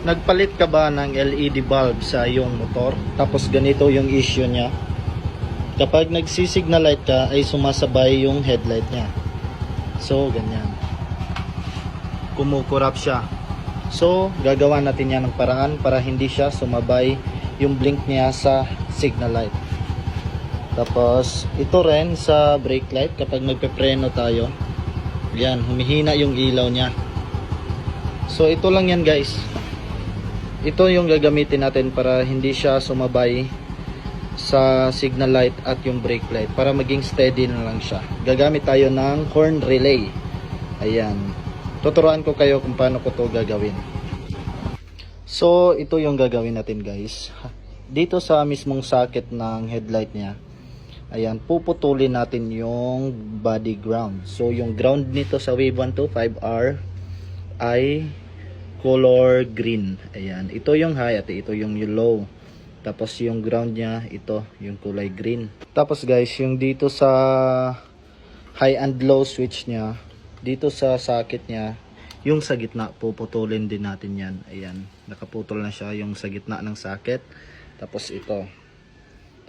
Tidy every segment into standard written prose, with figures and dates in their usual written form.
Nagpalit ka ba ng LED bulb sa iyong motor? Tapos ganito yung issue niya. Kapag nagsisignal light ka ay sumasabay yung headlight niya. So ganyan. Kumukurap siya. So gagawa natin yan ng paraan para hindi siya sumabay yung blink niya sa signal light. Tapos ito rin sa brake light, kapag nagpepreno tayo, yan, humihina yung ilaw niya. So ito lang yan guys. Ito yung gagamitin natin para hindi siya sumabay sa signal light at yung brake light, para maging steady na lang siya. Gagamit tayo ng horn relay. Ayan. Tuturuan ko kayo kung paano ko to gagawin. So ito yung gagawin natin guys. Dito sa mismong socket ng headlight niya, ayan, puputulin natin yung body ground. So yung ground nito sa Wave 125R ay color green. Ayan, ito yung high at ito yung low. Tapos yung ground niya, ito yung kulay green. Tapos guys, yung dito sa high and low switch niya, dito sa socket niya, yung sa gitna, puputulin din natin yan. Ayan, nakaputol na siya yung sa gitna ng socket. Tapos ito.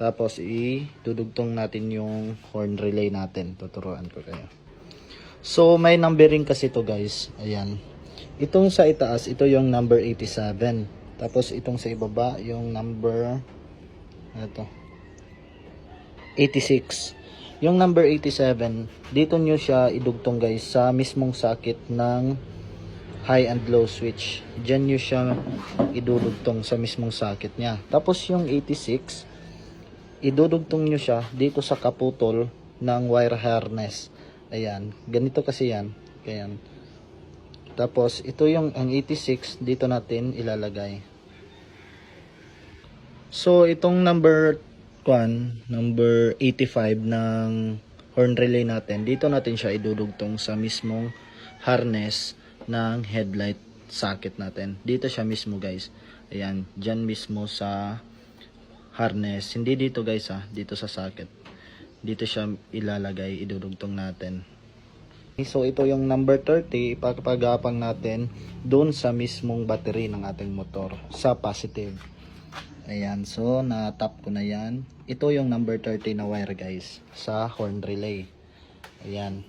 Tapos idudugtong natin yung horn relay natin. Tuturuan ko kayo. So may numbering kasi to guys. Ayan. Itong sa itaas, ito yung number 87. Tapos itong sa ibaba, yung number 86. Yung number 87, dito nyo siya idugtong guys sa mismong socket ng high and low switch. Diyan nyo siya idudugtong sa mismong socket niya. Tapos yung 86, idudugtong nyo siya dito sa kaputol ng wire harness. Ayan, ganito kasi yan. Ayan. Tapos ito yung ang 86, dito natin ilalagay. So itong number 1, number 85 ng horn relay natin, dito natin siya idudugtong sa mismong harness ng headlight socket natin. Dito siya mismo guys. Ayan, dyan mismo sa harness. Hindi dito guys dito sa socket. Dito siya ilalagay, idudugtong natin. So ito yung number 30, ipapagapang natin doon sa mismong battery ng ating motor, sa positive. Ayan, so na-tap ko na yan. Ito yung number 30 na wire guys, sa horn relay. Ayan.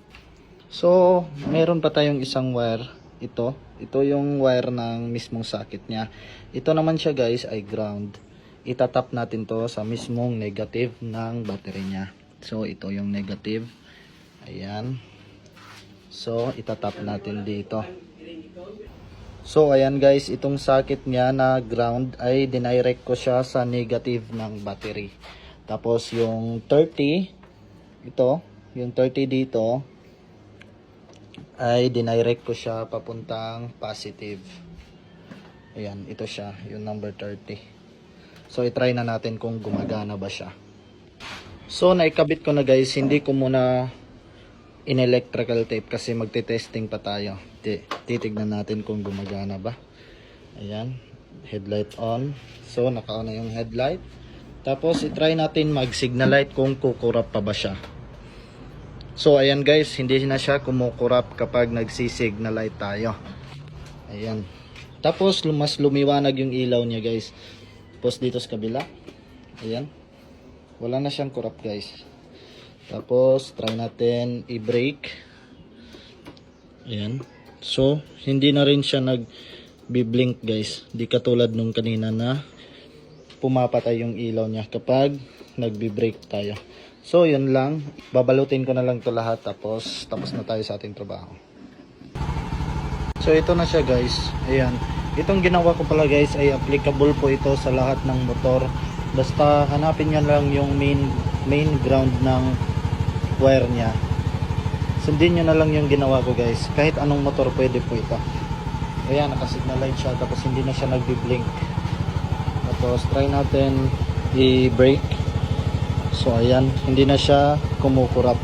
So meron pa tayong isang wire. Ito yung wire ng mismong socket niya. Ito naman siya guys ay ground. Itatap natin to sa mismong negative ng battery niya. So ito yung negative. Ayan. So itatap natin dito. So ayan guys, itong socket niya na ground ay dinirect ko siya sa negative ng battery. Tapos yung 30, ito, yung 30 dito ay dinirect ko siya papuntang positive. Ayan, ito siya, yung number 30. So i-try na natin kung gumagana ba siya. So naikabit ko na guys, hindi ko muna in electrical tape kasi magte-testing pa tayo. Titignan natin kung gumagana ba. Ayan, headlight on. So naka-on na yung headlight. Tapos i-try natin mag-signal light kung kukurap pa ba siya. So ayan guys, hindi na siya kumukurap kapag nagsisignal light tayo. Ayan. Tapos mas lumiwanag yung ilaw niya guys. Tapos dito sa kabila. Ayan. Wala na siyang kurap guys. Tapos try natin i-brake. Ayan. So hindi na rin siya nag-blink guys. Di katulad nung kanina na pumapatay yung ilaw niya kapag nagbi-brake tayo. So yun lang, babalutin ko na lang to lahat tapos na tayo sa ating trabaho. So ito na siya guys. Ayan. Itong ginawa ko pala guys ay applicable po ito sa lahat ng motor. Basta hanapin nyo lang yung main ground ng wire nya. Sundin nyo na lang yung ginawa ko guys. Kahit anong motor pwede po ito. Ayan, nakasignal light siya tapos hindi na siya nagbi-blink. Tapos try natin i-brake. So ayan, hindi na siya kumukurap.